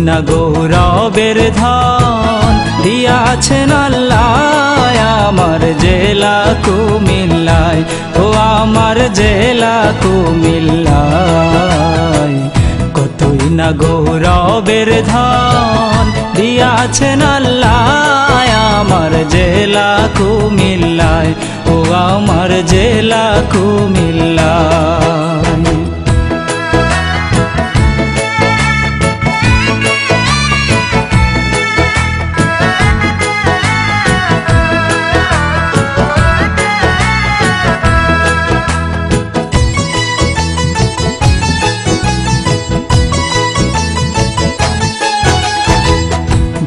না গৌরবের ধন দিয়াছেন আল্লাহ আমার জেলা কুমিল্লায়, ও আমার জেলা কুমিল্লায়। কতই না গৌরবের ধন দিয়াছেন আল্লাহ আমার জেলা কুমিল্লায়, ও আমার জেলা কুমিল্লায়।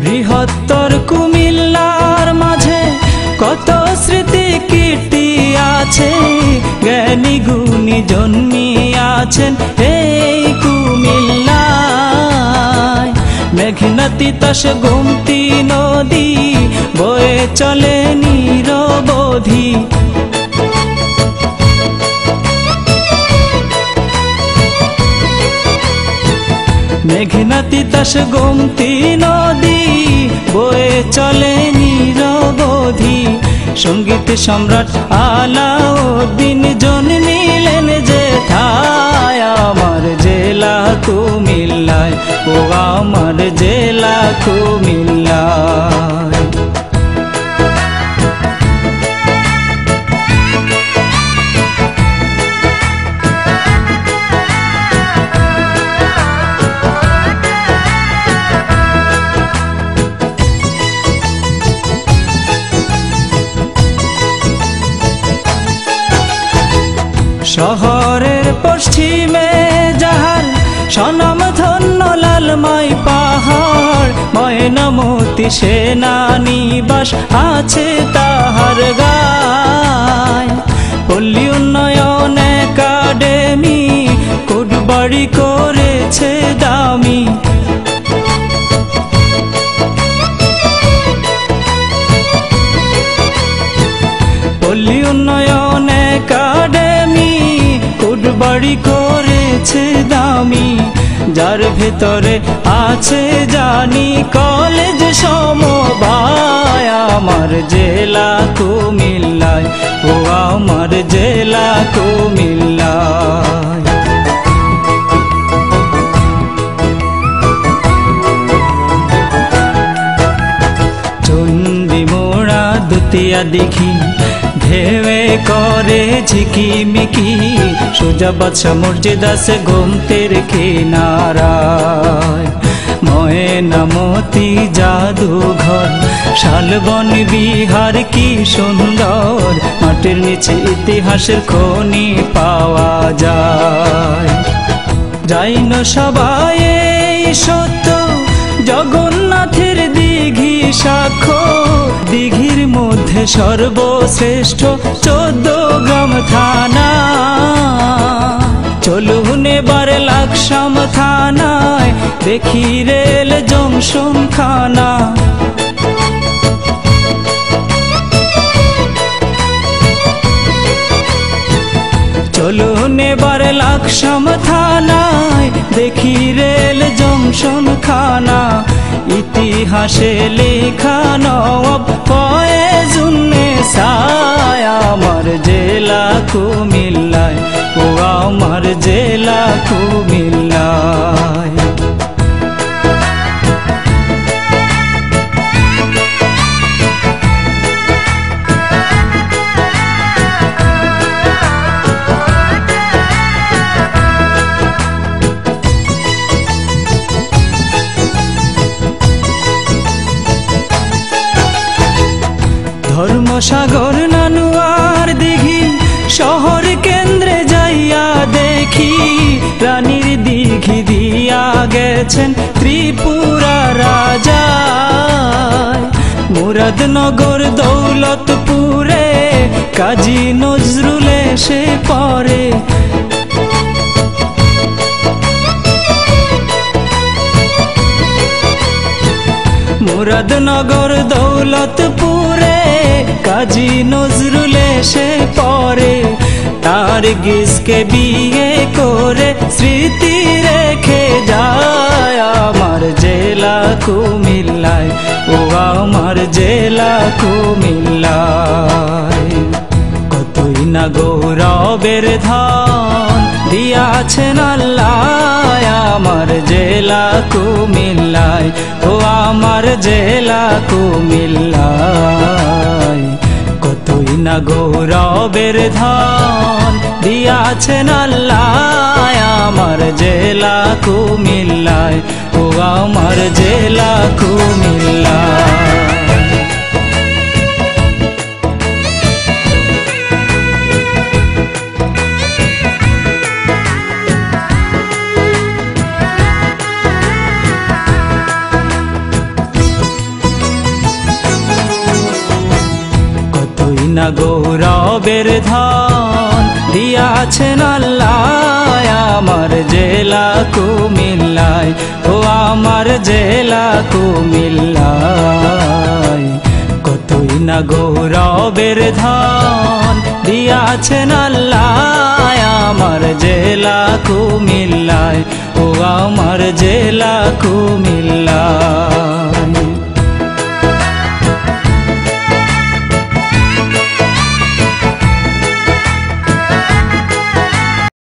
বৃহত্তর কুমিল্লার মাঝে কত স্মৃতি কীর্তি আছে, জ্ঞানী গুণী জন্মিয়াছেন এই কুমিল্লায়। মেঘনা তিতাস গোমতী নদী বয়ে চলে নিরবধি, মেঘনা তিতাস গোমতী নদী বয়ে চলে নিরবধি। সঙ্গীত সম্রাট আলাউদ্দিন জন্মিলেন যেথায় আমার জেলা কুমিল্লায়, ও আমার জেলা কুমিল্লায়। শহরের পশ্চিমে যাহার সনম ধন্য লালমাই পাহাড়, ময়নামতি সেনানিবাস আছে তাহার গায়। পল্লী উন্নয়ন একাডেমি কোটবাড়ি করেছে দামি, পল্লী উন্নয়ন একাডেমি কোটবাড়ি করেছে দামি। যার ভেতরে আছে জানি কলেজ সমবায় আমার জেলা কুমিল্লায়, ও আমার জেলা কুমিল্লায়। চন্ডী মোড়া দুতিয়া দিঘি ঢেউয়ে করে ঝিকিমিকি, সোজা বাদশা মসজিদ আছে গোমতীর কিনারায়। ময়নামতি জাদুঘর শালবন বিহার কি সুন্দর, মাটির নিচে ইতিহাসের খনি পাওয়া যায়। যাইন সবাই এই সত্য জগন্নাথের দিঘি সাক্ষ্য, দিঘির মধ্যে সর্বশ্রেষ্ঠ 14 গ্রাম থানা। চলুন এবার লাকসাম থানায় দেখি রেল জংশন খানা। চলুন এবার লাকসাম থানায় দেখি রেল জংশন খানা। ইতিহাসে লেখা নওয়াব ফয়েজুন্নেসা আমার জেলা কুমিল্লায়, ও আমার জেলা কুমিল্লায়। ধর্মসাগর নানুয়ার দিঘি শহর কেন্দ্রে যাইয়া দেখি, রানীর দিঘি দিয়া গেছেন ত্রিপুরা রাজা। মুরাদনগর দৌলতপুর পুরে কাজী নজরুল এসে পড়ে। মুরাদনগর দৌলতপুরে কাজী নজরুল এসে পড়ে। নার্গিসকে বিয়ে করে স্মৃতি রেখে যায় আমার জেলা কুমিল্লায়, ও আমার জেলা কুমিল্লায়। কতই না গৌরবের ধন দিয়াছেন আল্লাহ আমার জেলা কুমিল্লায়, ও আমার জেলা কুমিল্লায়। কতই না গৌরবের ধন দিয়াছেন আল্লাহ আমার জেলা কুমিল্লায়, ও আমার জেলা কুমিল্লায়। না গৌরবের ধন দিয়াছেন আল্লাহ আমার জেলা কুমিল্লায়, ও আমার জেলা কুমিল্লায়। কতই না গৌরবের ধন দিয়াছেন আল্লাহ আমার জেলা কুমিল্লায়, ও আমার জেলা কুমিল্লায়।